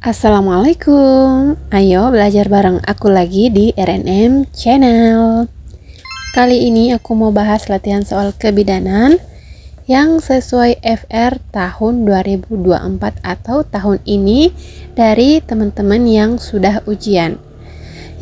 Assalamualaikum, ayo belajar bareng aku lagi di RNM Channel. Kali ini aku mau bahas latihan soal kebidanan yang sesuai FR tahun 2024 atau tahun ini dari teman-teman yang sudah ujian.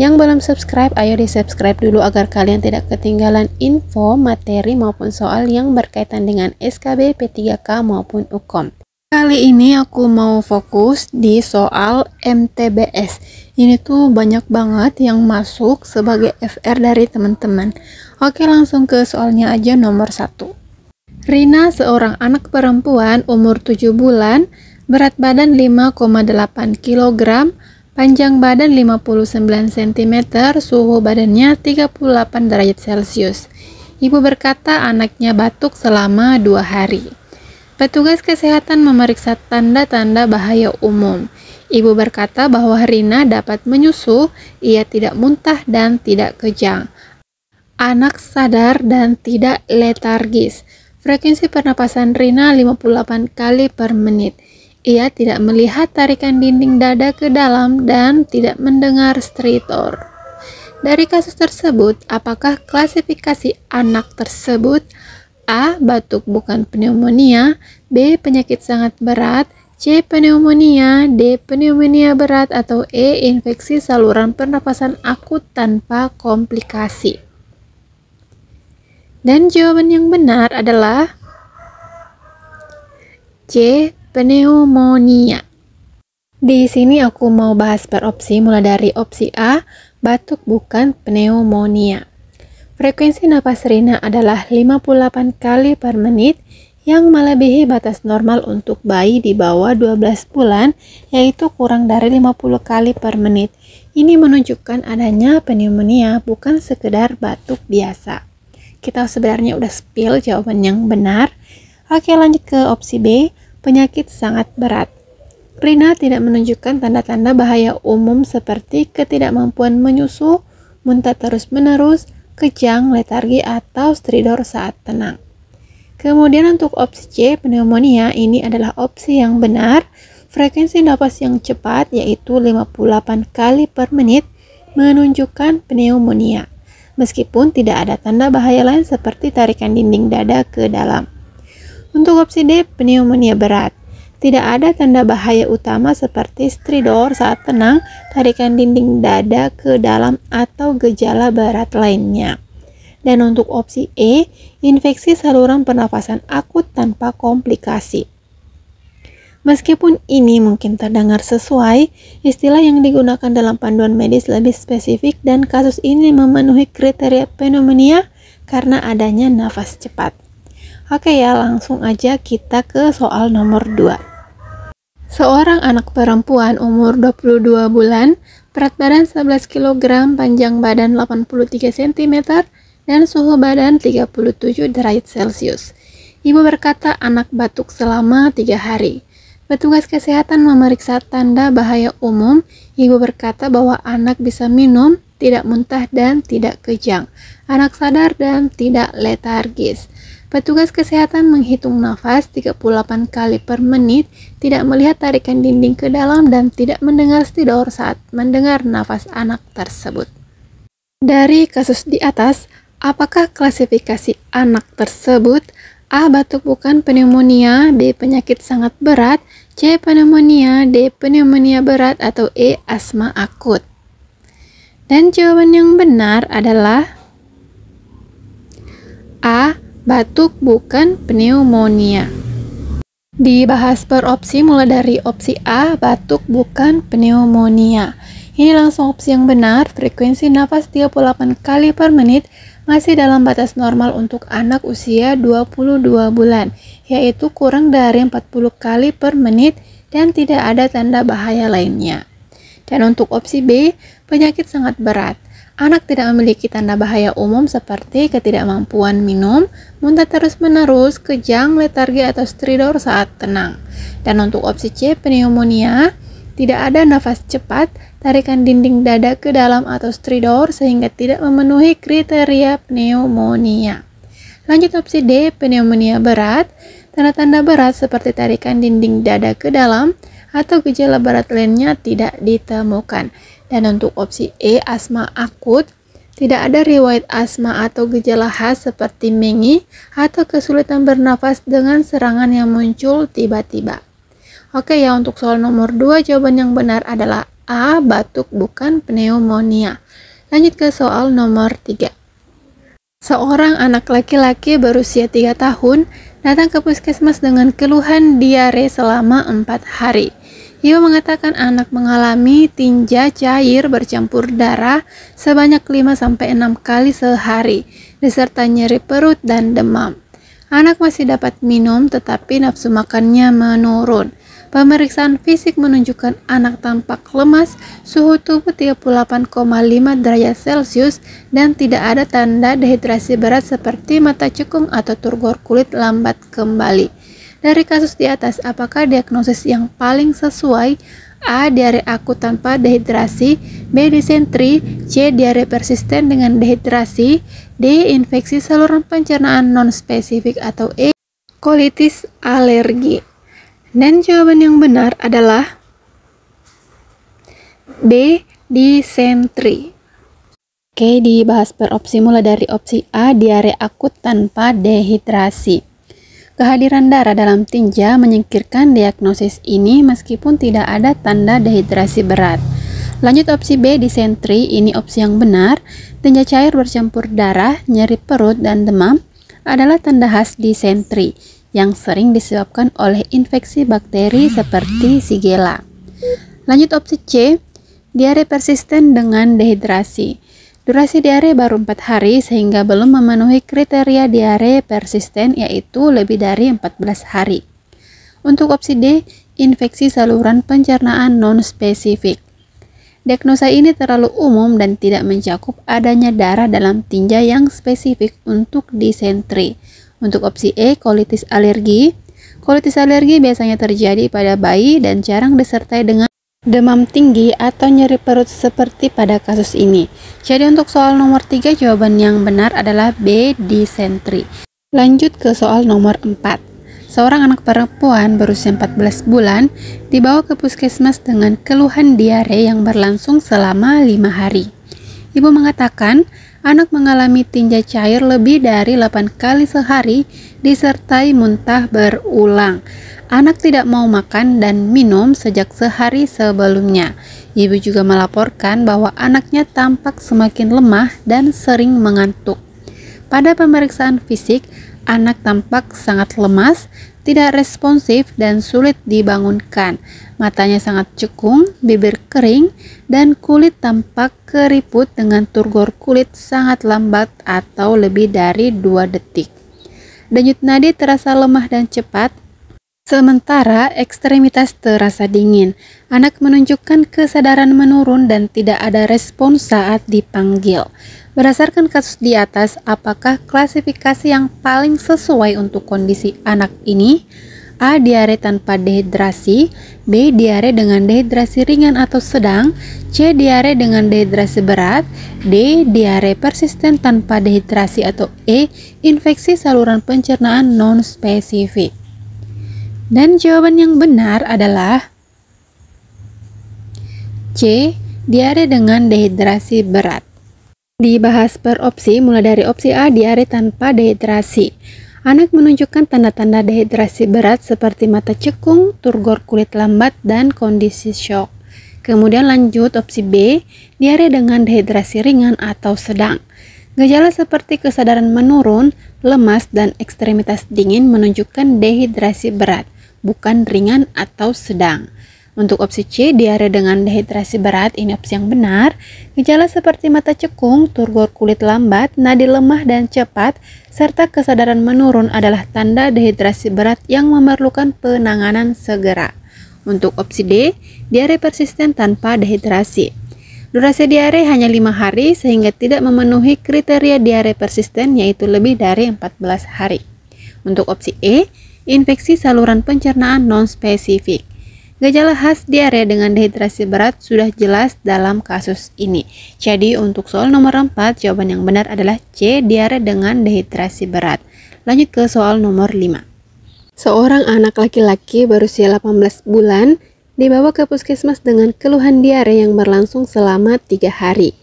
Yang belum subscribe, ayo di subscribe dulu agar kalian tidak ketinggalan info, materi maupun soal yang berkaitan dengan SKB, P3K maupun UKOM. Kali ini aku mau fokus di soal MTBS. Ini tuh banyak banget yang masuk sebagai FR dari teman-teman. Oke, langsung ke soalnya aja nomor 1. Rina seorang anak perempuan umur 7 bulan, berat badan 5,8 kg, panjang badan 59 cm, suhu badannya 38 derajat Celcius. Ibu berkata anaknya batuk selama 2 hari. Petugas kesehatan memeriksa tanda-tanda bahaya umum. Ibu berkata bahwa Rina dapat menyusu, ia tidak muntah dan tidak kejang. Anak sadar dan tidak letargis. Frekuensi pernapasan Rina 58 kali per menit. Ia tidak melihat tarikan dinding dada ke dalam dan tidak mendengar stritor. Dari kasus tersebut, apakah klasifikasi anak tersebut? A. Batuk bukan pneumonia, B. Penyakit sangat berat, C. Pneumonia, D. Pneumonia berat, atau E. Infeksi saluran pernapasan akut tanpa komplikasi. Dan jawaban yang benar adalah C. Pneumonia. Di sini aku mau bahas per opsi, mulai dari opsi A, batuk bukan pneumonia. Frekuensi napas Rina adalah 58 kali per menit yang melebihi batas normal untuk bayi di bawah 12 bulan, yaitu kurang dari 50 kali per menit. Ini menunjukkan adanya pneumonia, bukan sekedar batuk biasa. Kita sebenarnya udah spill jawaban yang benar. Oke, lanjut ke opsi B, penyakit sangat berat. Rina tidak menunjukkan tanda-tanda bahaya umum seperti ketidakmampuan menyusu, muntah terus-menerus, kejang, letargi, atau stridor saat tenang. Kemudian untuk opsi C, pneumonia, ini adalah opsi yang benar. Frekuensi napas yang cepat yaitu 58 kali per menit menunjukkan pneumonia, meskipun tidak ada tanda bahaya lain seperti tarikan dinding dada ke dalam. Untuk opsi D, pneumonia berat. Tidak ada tanda bahaya utama seperti stridor saat tenang, tarikan dinding dada ke dalam, atau gejala berat lainnya. Dan untuk opsi E, infeksi saluran pernafasan akut tanpa komplikasi. Meskipun ini mungkin terdengar sesuai, istilah yang digunakan dalam panduan medis lebih spesifik dan kasus ini memenuhi kriteria pneumonia karena adanya nafas cepat. Oke ya, langsung aja kita ke soal nomor 2. Seorang anak perempuan umur 22 bulan, berat badan 11 kg, panjang badan 83 cm, dan suhu badan 37 derajat Celcius. Ibu berkata anak batuk selama 3 hari. Petugas kesehatan memeriksa tanda bahaya umum. Ibu berkata bahwa anak bisa minum, tidak muntah, dan tidak kejang. Anak sadar dan tidak letargis. Petugas kesehatan menghitung nafas 38 kali per menit, tidak melihat tarikan dinding ke dalam, dan tidak mendengar stridor saat mendengar nafas anak tersebut. Dari kasus di atas, apakah klasifikasi anak tersebut? A. Batuk bukan pneumonia, B. Penyakit sangat berat, C. Pneumonia, D. Pneumonia berat, atau E. Asma akut. Dan jawaban yang benar adalah A. Batuk bukan pneumonia. Dibahas per opsi, mulai dari opsi A, batuk bukan pneumonia. Ini langsung opsi yang benar. Frekuensi nafas 38 kali per menit masih dalam batas normal untuk anak usia 22 bulan, yaitu kurang dari 40 kali per menit dan tidak ada tanda bahaya lainnya. Dan untuk opsi B, penyakit sangat berat. Anak tidak memiliki tanda bahaya umum seperti ketidakmampuan minum, muntah terus-menerus, kejang, letargi, atau stridor saat tenang. Dan untuk opsi C, pneumonia, tidak ada nafas cepat, tarikan dinding dada ke dalam, atau stridor sehingga tidak memenuhi kriteria pneumonia. Lanjut opsi D, pneumonia berat. Tanda-tanda berat seperti tarikan dinding dada ke dalam, atau gejala berat lainnya tidak ditemukan. Dan untuk opsi E, asma akut, tidak ada riwayat asma atau gejala khas seperti mengi atau kesulitan bernafas dengan serangan yang muncul tiba-tiba. Oke ya, untuk soal nomor 2 jawaban yang benar adalah A, batuk bukan pneumonia. Lanjut ke soal nomor 3. Seorang anak laki-laki berusia 3 tahun datang ke puskesmas dengan keluhan diare selama 4 hari. Ia mengatakan anak mengalami tinja cair bercampur darah sebanyak 5-6 kali sehari, beserta nyeri perut dan demam. Anak masih dapat minum tetapi nafsu makannya menurun. Pemeriksaan fisik menunjukkan anak tampak lemas, suhu tubuh 38,5 derajat Celcius, dan tidak ada tanda dehidrasi berat seperti mata cekung atau turgor kulit lambat kembali. Dari kasus di atas, apakah diagnosis yang paling sesuai? A. Diare akut tanpa dehidrasi, B. Disentri, C. Diare persisten dengan dehidrasi, D. Infeksi saluran pencernaan non-spesifik, atau E. Kolitis alergi. Dan jawaban yang benar adalah B. Disentri. Oke, dibahas per opsi mulai dari opsi A, diare akut tanpa dehidrasi. Kehadiran darah dalam tinja menyingkirkan diagnosis ini meskipun tidak ada tanda dehidrasi berat. Lanjut opsi B, disentri, ini opsi yang benar. Tinja cair bercampur darah, nyeri perut, dan demam adalah tanda khas disentri yang sering disebabkan oleh infeksi bakteri seperti Shigella. Lanjut opsi C, diare persisten dengan dehidrasi. Durasi diare baru 4 hari sehingga belum memenuhi kriteria diare persisten, yaitu lebih dari 14 hari. Untuk opsi D, infeksi saluran pencernaan non-spesifik. Diagnosa ini terlalu umum dan tidak mencakup adanya darah dalam tinja yang spesifik untuk disentri. Untuk opsi E, kolitis alergi. Kolitis alergi biasanya terjadi pada bayi dan jarang disertai dengan demam tinggi atau nyeri perut seperti pada kasus ini. Jadi untuk soal nomor 3 jawaban yang benar adalah B, disentri. Lanjut ke soal nomor 4. Seorang anak perempuan berusia 14 bulan dibawa ke puskesmas dengan keluhan diare yang berlangsung selama 5 hari. Ibu mengatakan anak mengalami tinja cair lebih dari 8 kali sehari disertai muntah berulang. Anak tidak mau makan dan minum sejak sehari sebelumnya. Ibu juga melaporkan bahwa anaknya tampak semakin lemah dan sering mengantuk. Pada pemeriksaan fisik, anak tampak sangat lemas, tidak responsif, dan sulit dibangunkan. Matanya sangat cekung, bibir kering, dan kulit tampak keriput dengan turgor kulit sangat lambat atau lebih dari 2 detik. Denyut nadi terasa lemah dan cepat, sementara ekstremitas terasa dingin. Anak menunjukkan kesadaran menurun dan tidak ada respon saat dipanggil. Berdasarkan kasus di atas, apakah klasifikasi yang paling sesuai untuk kondisi anak ini? A. Diare tanpa dehidrasi, B. Diare dengan dehidrasi ringan atau sedang, C. Diare dengan dehidrasi berat, D. Diare persisten tanpa dehidrasi, atau E. Infeksi saluran pencernaan non-spesifik. Dan jawaban yang benar adalah C. Diare dengan dehidrasi berat. Dibahas per opsi mulai dari opsi A, diare tanpa dehidrasi. Anak menunjukkan tanda-tanda dehidrasi berat seperti mata cekung, turgor kulit lambat, dan kondisi syok. Kemudian lanjut opsi B, diare dengan dehidrasi ringan atau sedang. Gejala seperti kesadaran menurun, lemas, dan ekstremitas dingin menunjukkan dehidrasi berat, bukan ringan atau sedang. Untuk opsi C, diare dengan dehidrasi berat, ini opsi yang benar. Gejala seperti mata cekung, turgor kulit lambat, nadi lemah dan cepat, serta kesadaran menurun adalah tanda dehidrasi berat yang memerlukan penanganan segera. Untuk opsi D, diare persisten tanpa dehidrasi. Durasi diare hanya 5 hari sehingga tidak memenuhi kriteria diare persisten, yaitu lebih dari 14 hari. Untuk opsi E, infeksi saluran pencernaan non-spesifik. Gejala khas diare dengan dehidrasi berat sudah jelas dalam kasus ini. Jadi untuk soal nomor 4, jawaban yang benar adalah C, diare dengan dehidrasi berat. Lanjut ke soal nomor 5. Seorang anak laki-laki berusia 18 bulan dibawa ke puskesmas dengan keluhan diare yang berlangsung selama 3 hari.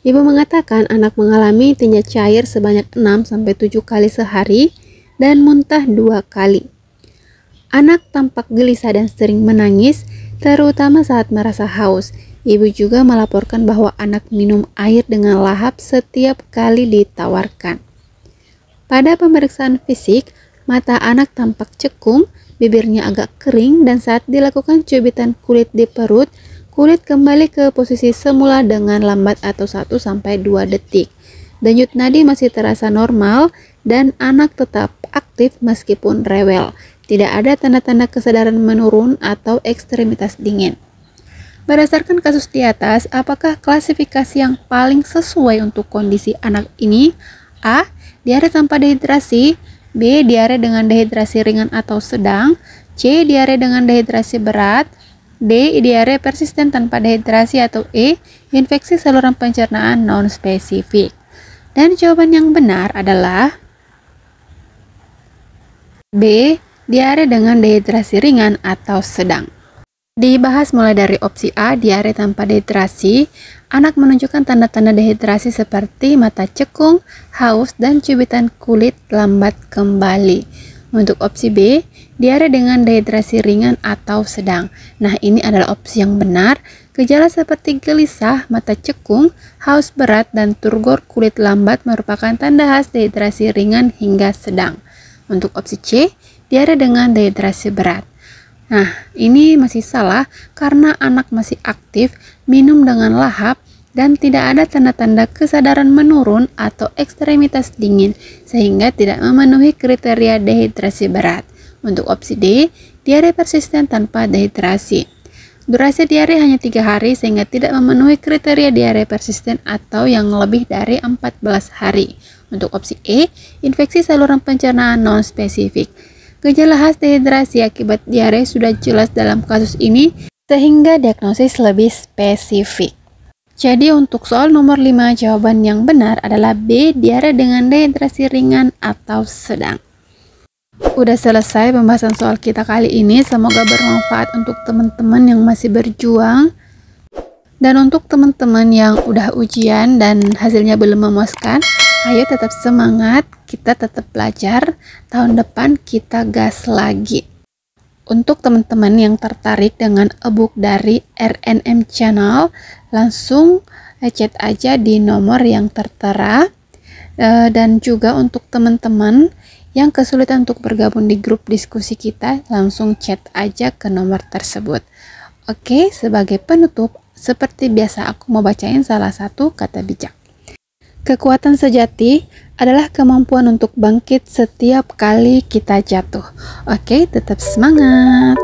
Ibu mengatakan anak mengalami tinja cair sebanyak 6-7 kali sehari dan muntah 2 kali. Anak tampak gelisah dan sering menangis, terutama saat merasa haus. Ibu juga melaporkan bahwa anak minum air dengan lahap setiap kali ditawarkan. Pada pemeriksaan fisik, mata anak tampak cekung, bibirnya agak kering, dan saat dilakukan cubitan kulit di perut, kulit kembali ke posisi semula dengan lambat atau 1-2 detik. Denyut nadi masih terasa normal dan anak tetap aktif meskipun rewel. Tidak ada tanda-tanda kesadaran menurun atau ekstremitas dingin. Berdasarkan kasus di atas, apakah klasifikasi yang paling sesuai untuk kondisi anak ini? A. Diare tanpa dehidrasi. B. Diare dengan dehidrasi ringan atau sedang. C. Diare dengan dehidrasi berat. D. Diare persisten tanpa dehidrasi. Atau E. Infeksi saluran pencernaan non-spesifik. Dan jawaban yang benar adalah B. Diare dengan dehidrasi ringan atau sedang. Dibahas mulai dari opsi A, diare tanpa dehidrasi. Anak menunjukkan tanda-tanda dehidrasi seperti mata cekung, haus, dan cubitan kulit lambat kembali. Untuk opsi B, diare dengan dehidrasi ringan atau sedang. Nah, ini adalah opsi yang benar. Gejala seperti gelisah, mata cekung, haus berat, dan turgor kulit lambat merupakan tanda khas dehidrasi ringan hingga sedang. Untuk opsi C, diare dengan dehidrasi berat. Nah, ini masih salah karena anak masih aktif, minum dengan lahap, dan tidak ada tanda-tanda kesadaran menurun atau ekstremitas dingin, sehingga tidak memenuhi kriteria dehidrasi berat. Untuk opsi D, diare persisten tanpa dehidrasi. Durasi diare hanya 3 hari sehingga tidak memenuhi kriteria diare persisten atau yang lebih dari 14 hari. Untuk opsi E, infeksi saluran pencernaan non-spesifik. Gejala khas dehidrasi akibat diare sudah jelas dalam kasus ini sehingga diagnosis lebih spesifik. Jadi untuk soal nomor 5 jawaban yang benar adalah B, diare dengan dehidrasi ringan atau sedang. Udah selesai pembahasan soal kita kali ini, semoga bermanfaat untuk teman-teman yang masih berjuang. Dan untuk teman-teman yang udah ujian dan hasilnya belum memuaskan, ayo tetap semangat, kita tetap belajar, tahun depan kita gas lagi. Untuk teman-teman yang tertarik dengan e-book dari RNM Channel, langsung chat aja di nomor yang tertera. Dan juga untuk teman-teman yang kesulitan untuk bergabung di grup diskusi kita, langsung chat aja ke nomor tersebut. Oke, sebagai penutup, seperti biasa aku mau bacain salah satu kata bijak. Kekuatan sejati adalah kemampuan untuk bangkit setiap kali kita jatuh. Oke, tetap semangat.